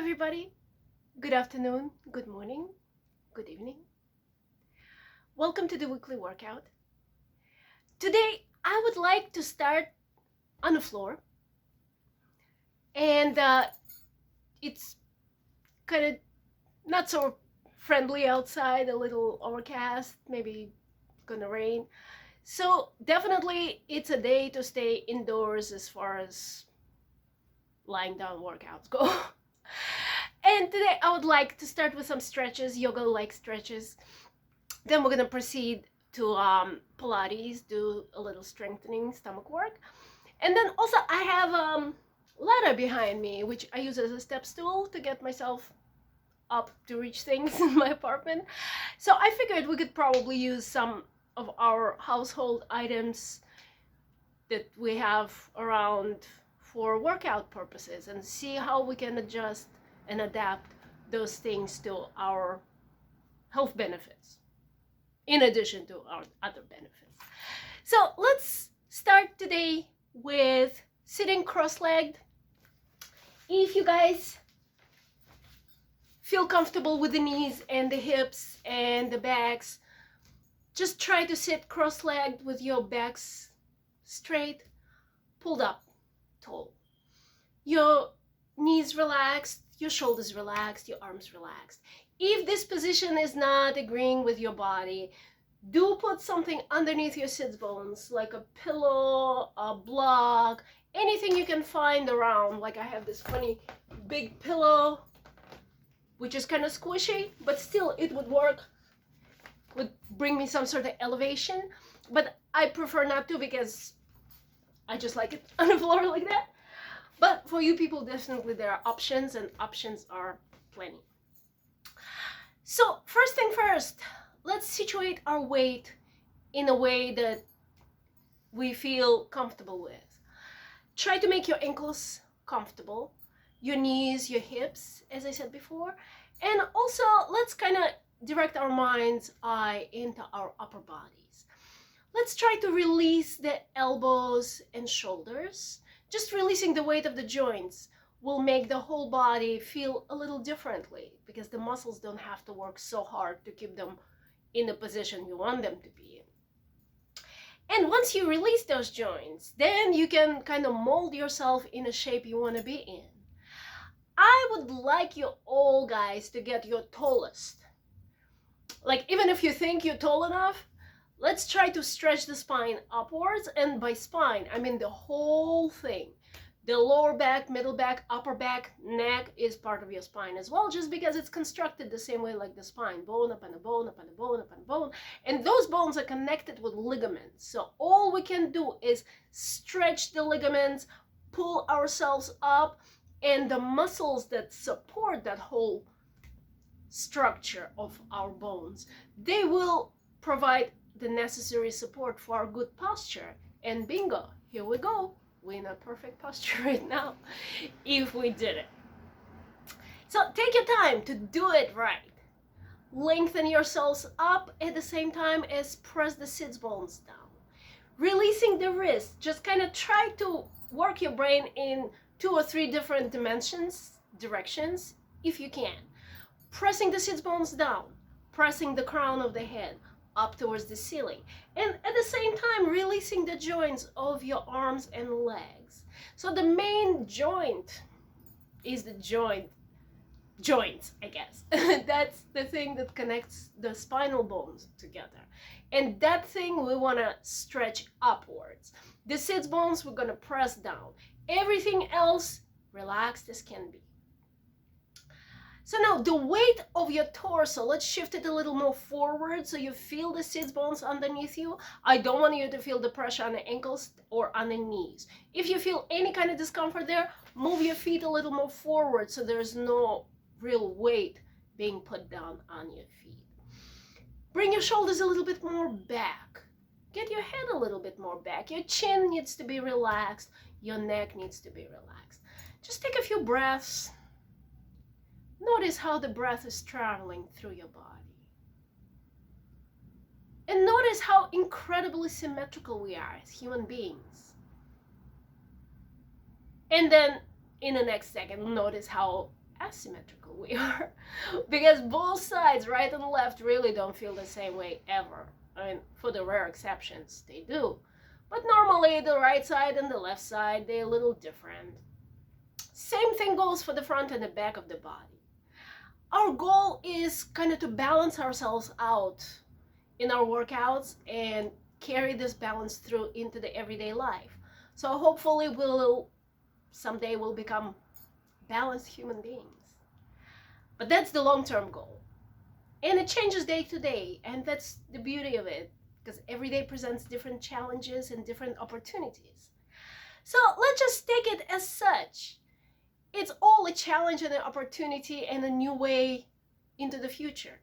everybody. Good afternoon, good morning, good evening. Welcome to the weekly workout. Today, I would like to start on the floor. And it's kind of not so friendly outside, a little overcast, maybe gonna rain. So definitely it's a day to stay indoors as far as lying down workouts go. And today I would like to start with some stretches, yoga-like stretches. Then we're gonna proceed to Pilates, do a little strengthening stomach work. And then also I have a ladder behind me, which I use as a step stool to get myself up to reach things in my apartment. So I figured we could probably use some of our household items that we have around for workout purposes and see how we can adjust and adapt those things to our health benefits, in addition to our other benefits. So let's start today with sitting cross-legged. If you guys feel comfortable with the knees and the hips and the backs, just try to sit cross-legged with your backs straight, pulled up, tall. Your knees relaxed, your shoulders relaxed, your arms relaxed. If this position is not agreeing with your body, do put something underneath your sits bones, like a pillow, a block, anything you can find around. Like I have this funny big pillow, which is kind of squishy, but still it would work, would bring me some sort of elevation. But I prefer not to because I just like it on the floor like that. But for you people, definitely there are options, and options are plenty. So first thing first, let's situate our weight in a way that we feel comfortable with. Try to make your ankles comfortable, your knees, your hips, as I said before. And also, let's kind of direct our mind's eye into our upper bodies. Let's try to release the elbows and shoulders. Just releasing the weight of the joints will make the whole body feel a little differently because the muscles don't have to work so hard to keep them in the position you want them to be in. And once you release those joints, then you can kind of mold yourself in a shape you want to be in. I would like you all guys to get your tallest. Like, even if you think you're tall enough, let's try to stretch the spine upwards, and by spine, I mean the whole thing. The lower back, middle back, upper back, neck is part of your spine as well, just because it's constructed the same way like the spine. Bone upon a bone, upon a bone, upon a bone. And those bones are connected with ligaments. So all we can do is stretch the ligaments, pull ourselves up, and the muscles that support that whole structure of our bones, they will provide the necessary support for our good posture. And bingo, here we go. We're in a perfect posture right now if we did it. So take your time to do it right. Lengthen yourselves up at the same time as press the sits bones down. Releasing the wrist, just kind of try to work your brain in 2 or 3 different directions if you can. Pressing the sits bones down, pressing the crown of the head up towards the ceiling, and at the same time releasing the joints of your arms and legs. So the main joint is the joints, I guess. That's the thing that connects the spinal bones together, and that thing we want to stretch upwards. The sits bones we're going to press down. Everything else relaxed as can be. So now the weight of your torso, let's shift it a little more forward so you feel the sits bones underneath you. I don't want you to feel the pressure on the ankles or on the knees. If you feel any kind of discomfort there, move your feet a little more forward so there's no real weight being put down on your feet. Bring your shoulders a little bit more back. Get your head a little bit more back. Your chin needs to be relaxed. Your neck needs to be relaxed. Just take a few breaths. Notice how the breath is traveling through your body. And notice how incredibly symmetrical we are as human beings. And then in the next second, notice how asymmetrical we are. Because both sides, right and left, really don't feel the same way ever. I mean, for the rare exceptions, they do. But normally the right side and the left side, they're a little different. Same thing goes for the front and the back of the body. Our goal is kind of to balance ourselves out in our workouts and carry this balance through into the everyday life. So hopefully someday we'll become balanced human beings. But that's the long-term goal. And it changes day to day, and that's the beauty of it, because every day presents different challenges and different opportunities. So let's just take it as such. It's all a challenge and an opportunity and a new way into the future.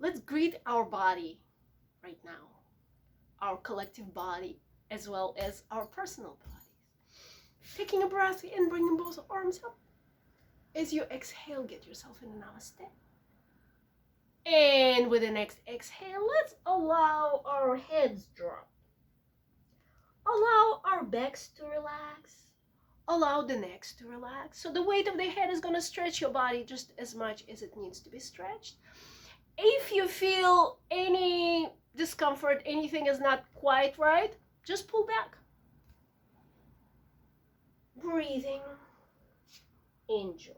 Let's greet our body right now, our collective body, as well as our personal bodies. Taking a breath in, bringing both arms up. As you exhale, get yourself in a namaste. And with the next exhale, let's allow our heads drop. Allow our backs to relax. Allow the necks to relax. So the weight of the head is going to stretch your body just as much as it needs to be stretched. If you feel any discomfort, anything is not quite right, just pull back. Breathing. Enjoy.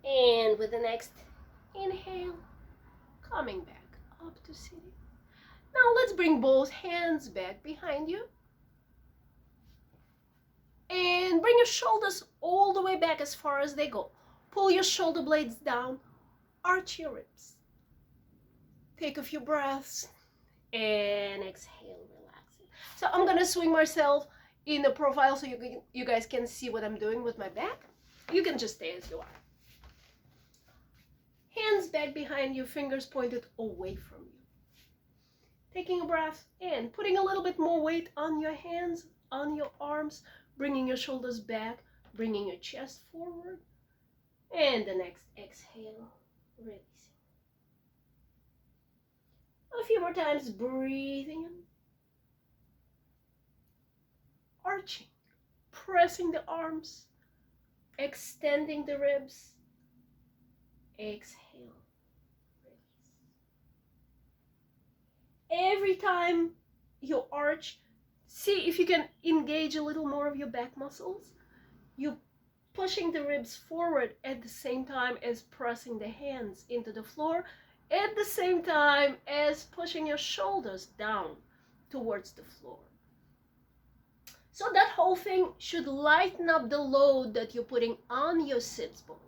And with the next inhale, coming back up to sitting. Now let's bring both hands back behind you. And bring your shoulders all the way back as far as they go. Pull your shoulder blades down, arch your ribs. Take a few breaths and exhale, relaxing. So I'm gonna swing myself in the profile so you guys can see what I'm doing with my back. You can just stay as you are. Hands back behind you, fingers pointed away from you. Taking a breath in, putting a little bit more weight on your hands, on your arms, bringing your shoulders back, bringing your chest forward. And the next exhale, releasing. A few more times, breathing in. Arching, pressing the arms, extending the ribs. Exhale, release. Every time you arch, see if you can engage a little more of your back muscles. You're pushing the ribs forward at the same time as pressing the hands into the floor, at the same time as pushing your shoulders down towards the floor. So that whole thing should lighten up the load that you're putting on your sits bones.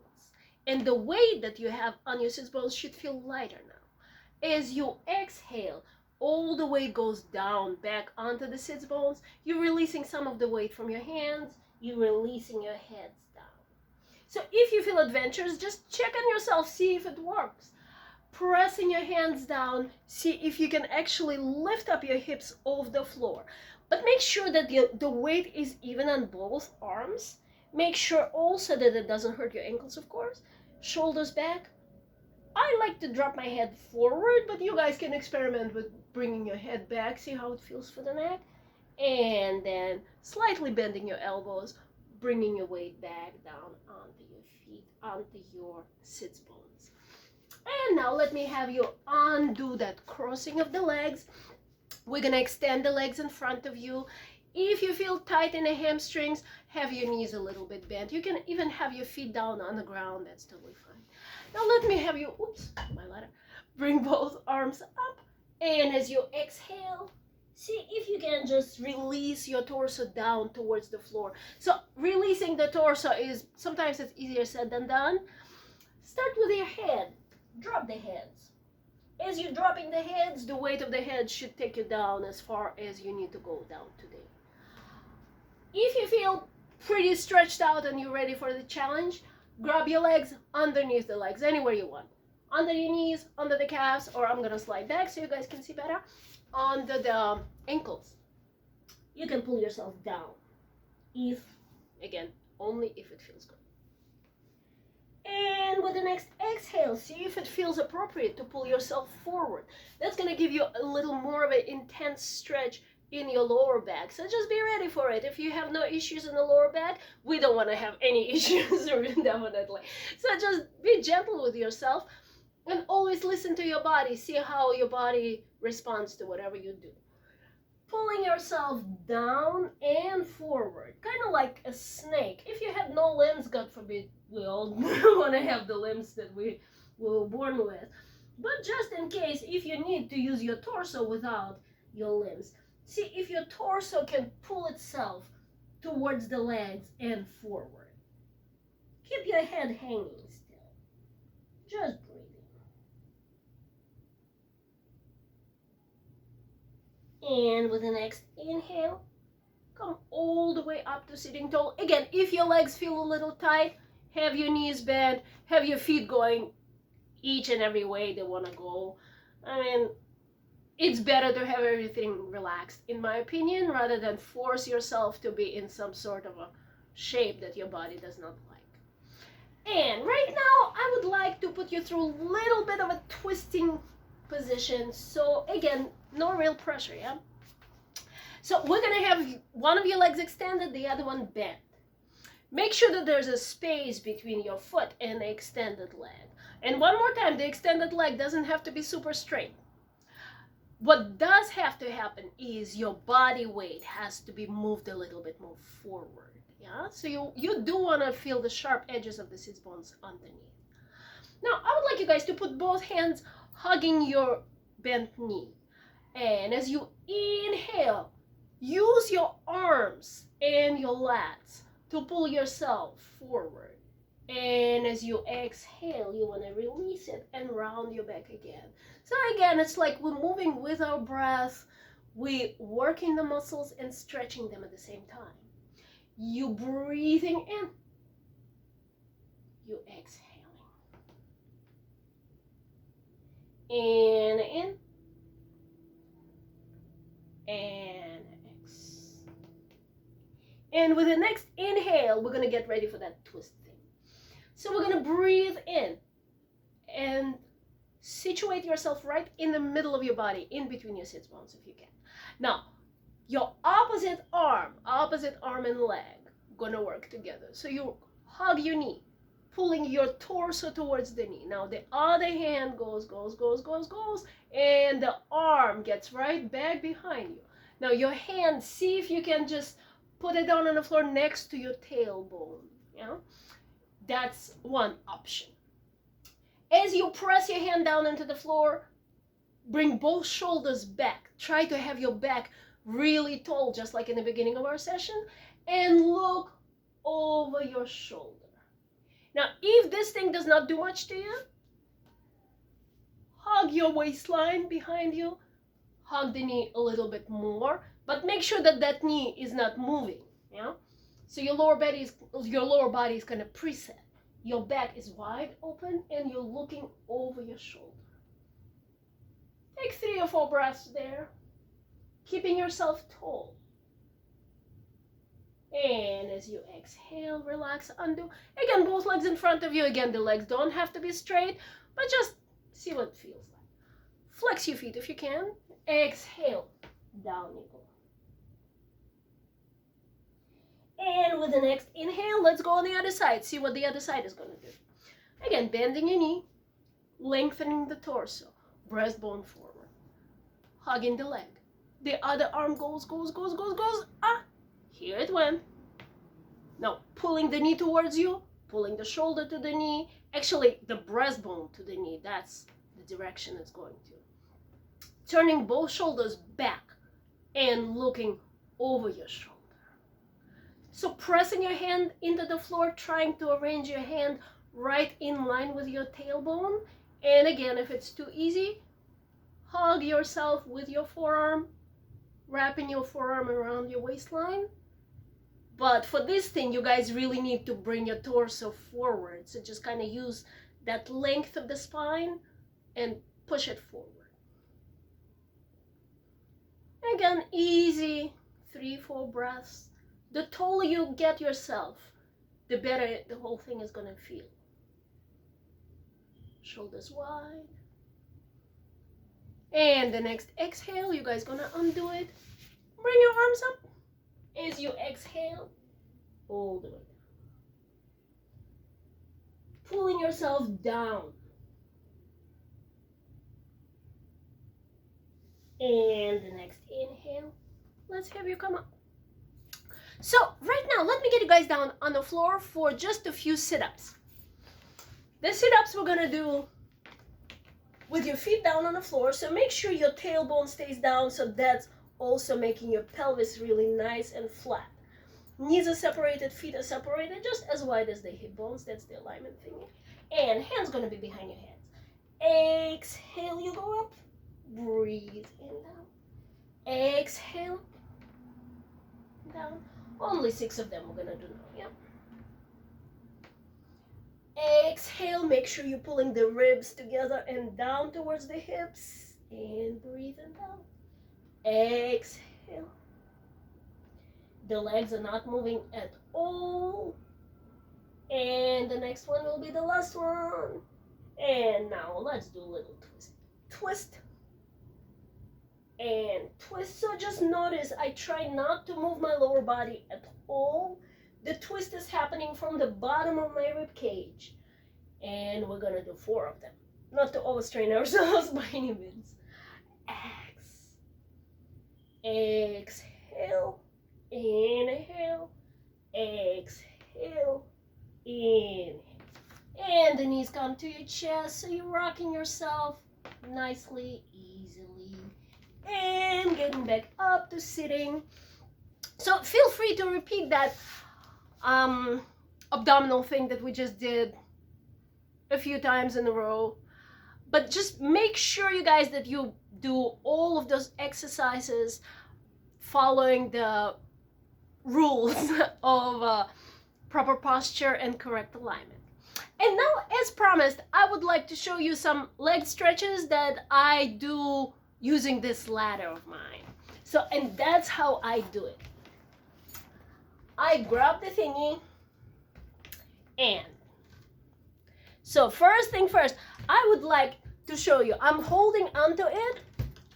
And the weight that you have on your sits bones should feel lighter now. As you exhale, all the weight goes down back onto the sits bones. You're releasing some of the weight from your hands. You're releasing your heads down. So if you feel adventurous, just check on yourself, see if it works. Pressing your hands down, see if you can actually lift up your hips off the floor. But make sure that the weight is even on both arms. Make sure also that it doesn't hurt your ankles, of course. Shoulders back. I like to drop my head forward, but you guys can experiment with bringing your head back, see how it feels for the neck. And then slightly bending your elbows, bringing your weight back down onto your feet, onto your sits bones. And now let me have you undo that crossing of the legs. We're gonna extend the legs in front of you. If you feel tight in the hamstrings, have your knees a little bit bent. You can even have your feet down on the ground, that's totally fine. Now let me have you, oops, my ladder. Bring both arms up, and as you exhale, see if you can just release your torso down towards the floor. So releasing the torso is, sometimes it's easier said than done. Start with your head, drop the heads. As you're dropping the heads, the weight of the head should take you down as far as you need to go down today. If you feel pretty stretched out and you're ready for the challenge, grab your legs underneath the legs, anywhere you want. Under your knees, under the calves, or I'm gonna slide back so you guys can see better, under the ankles. You can pull yourself down, if, again, only if it feels good. And with the next exhale, see if it feels appropriate to pull yourself forward. That's gonna give you a little more of an intense stretch in your lower back. So just be ready for it. If you have no issues in the lower back, we don't want to have any issues, definitely. So just be gentle with yourself and always listen to your body. See how your body responds to whatever you do. Pulling yourself down and forward, kind of like a snake. If you had no limbs, God forbid, we all want to have the limbs that we were born with. But just in case, if you need to use your torso without your limbs, see if your torso can pull itself towards the legs and forward. Keep your head hanging still. Just and with the next inhale, come all the way up to sitting tall. Again, if your legs feel a little tight, have your knees bent, have your feet going each and every way they want to go. I mean, it's better to have everything relaxed, in my opinion, rather than force yourself to be in some sort of a shape that your body does not like. And right now, I would like to put you through a little bit of a twisting position. So again, no real pressure, yeah? So we're gonna have one of your legs extended, the other one bent. Make sure that there's a space between your foot and the extended leg. And one more time, the extended leg doesn't have to be super straight. What does have to happen is your body weight has to be moved a little bit more forward, yeah? So you do wanna feel the sharp edges of the sit bones underneath. Now, I would like you guys to put both hands hugging your bent knee. And as you inhale, use your arms and your lats to pull yourself forward. And as you exhale, you want to release it and round your back again. So again, it's like we're moving with our breath. We're working the muscles and stretching them at the same time. You breathing in, you exhaling. In, and exhale. And with the next inhale, we're going to get ready for that twist thing. So we're going to breathe in and situate yourself right in the middle of your body, in between your sit bones if you can. Now, your opposite arm and leg going to work together. So you hug your knee, pulling your torso towards the knee. Now the other hand goes, and the arm gets right back behind you. Now your hand, see if you can just put it down on the floor next to your tailbone. Yeah, that's one option. As you press your hand down into the floor, bring both shoulders back. Try to have your back really tall, just like in the beginning of our session, and look over your shoulder. Now, if this thing does not do much to you, hug your waistline behind you, hug the knee a little bit more, but make sure that that knee is not moving, yeah? So your lower body is going to preset. Your back is wide open and you're looking over your shoulder. Take 3 or 4 breaths there, keeping yourself tall. And as you exhale, relax, undo. Again, both legs in front of you. Again, the legs don't have to be straight, but just see what it feels like. Flex your feet if you can. Exhale, down you go. And with the next inhale, let's go on the other side. See what the other side is going to do. Again, bending your knee, lengthening the torso, breastbone forward, hugging the leg. The other arm goes. Ah, here it went. Now, pulling the knee towards you, pulling the shoulder to the knee. Actually, the breastbone to the knee. That's the direction it's going to. Turning both shoulders back and looking over your shoulder. So pressing your hand into the floor, trying to arrange your hand right in line with your tailbone. And again, if it's too easy, hug yourself with your forearm, wrapping your forearm around your waistline. But for this thing, you guys really need to bring your torso forward. So just kind of use that length of the spine and push it forward. Again, easy, 3-4 breaths. The taller you get yourself, the better the whole thing is going to feel. Shoulders wide. And the next exhale, you guys going to undo it. Bring your arms up. As you exhale, all the way down. Pulling yourself down. And the next inhale, let's have you come up. So right now, let me get you guys down on the floor for just a few sit-ups. The sit-ups we're gonna do with your feet down on the floor, so make sure your tailbone stays down, so that's also making your pelvis really nice and flat. Knees are separated, feet are separated, just as wide as the hip bones. That's the alignment thingy. And hands gonna be behind your heads. Exhale, you go up. Breathe in, down. Exhale, down. Only 6 of them we're gonna do now, yeah? Exhale, make sure you're pulling the ribs together and down towards the hips. And breathe in, down. Exhale. The legs are not moving at all. And the next one will be the last one. And now let's do a little twist. Twist. And twist. So just notice I try not to move my lower body at all. The twist is happening from the bottom of my rib cage. And we're gonna do 4 of them. Not to overstrain ourselves by any means. Exhale. Inhale. Exhale. Inhale. And the knees come to your chest, so you're rocking yourself nicely, easily. And getting back up to sitting. So feel free to repeat that abdominal thing that we just did a few times in a row. But just make sure, you guys, that you do all of those exercises following the rules of proper posture and correct alignment. And now, as promised, I would like to show you some leg stretches that I do using this ladder of mine. So, and that's how I do it. I grab the thingy, and so first thing first, I would like to show you, I'm holding onto it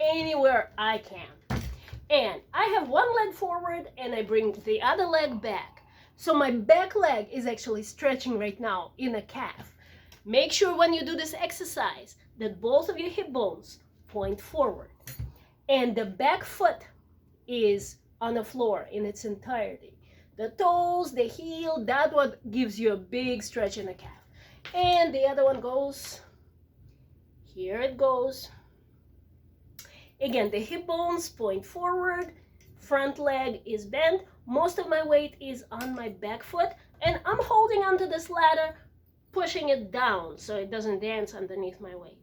anywhere I can. And I have one leg forward and I bring the other leg back. So my back leg is actually stretching right now in a calf. Make sure when you do this exercise that both of your hip bones point forward. And the back foot is on the floor in its entirety. The toes, the heel, that's what gives you a big stretch in the calf. And the other one goes, here it goes. Again, the hip bones point forward, front leg is bent. Most of my weight is on my back foot, and I'm holding onto this ladder, pushing it down so it doesn't dance underneath my weight.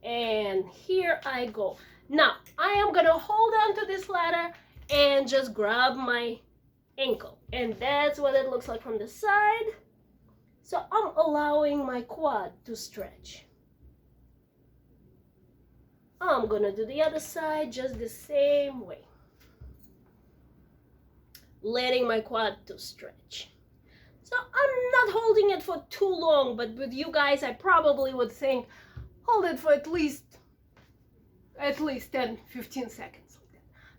And here I go. Now, I am gonna hold onto this ladder and just grab my ankle. And that's what it looks like from the side. So I'm allowing my quad to stretch. I'm gonna do the other side just the same way. Letting my quad to stretch. So I'm not holding it for too long, but with you guys, I probably would think, hold it for at least 10, 15 seconds.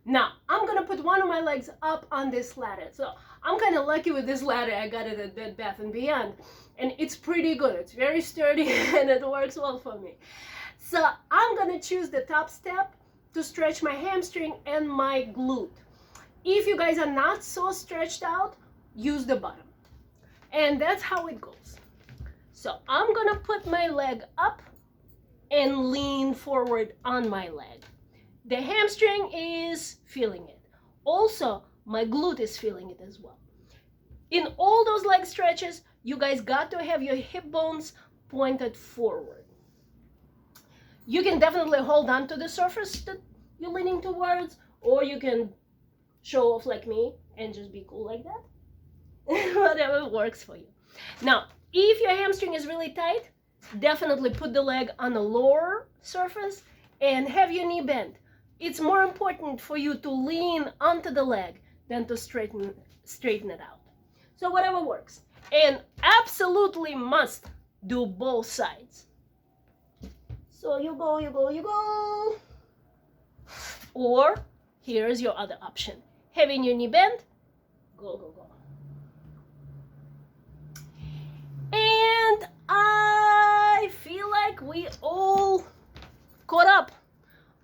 Now, I'm gonna put one of my legs up on this ladder. So I'm kind of lucky with this ladder. I got it at Bed Bath & Beyond, and it's pretty good. It's very sturdy and it works well for me. So I'm gonna choose the top step to stretch my hamstring and my glute. If you guys are not so stretched out, use the bottom. And that's how it goes. So I'm gonna put my leg up and lean forward on my leg. The hamstring is feeling it. Also, my glute is feeling it as well. In all those leg stretches, you guys got to have your hip bones pointed forward. You can definitely hold on to the surface that you're leaning towards, or you can show off like me and just be cool like that. Whatever works for you. Now, if your hamstring is really tight, definitely put the leg on the lower surface and have your knee bent. It's more important for you to lean onto the leg than to straighten it out. So whatever works. And absolutely must do both sides. So you go, you go, you go. Or Here's your other option. Having your knee bent, go, go, go. And I feel like we all caught up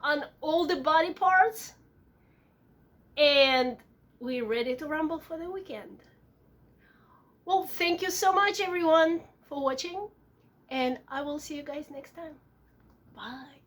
on all the body parts, and we're ready to rumble for the weekend. Well, thank you so much, everyone, for watching, and I will see you guys next time. Bye.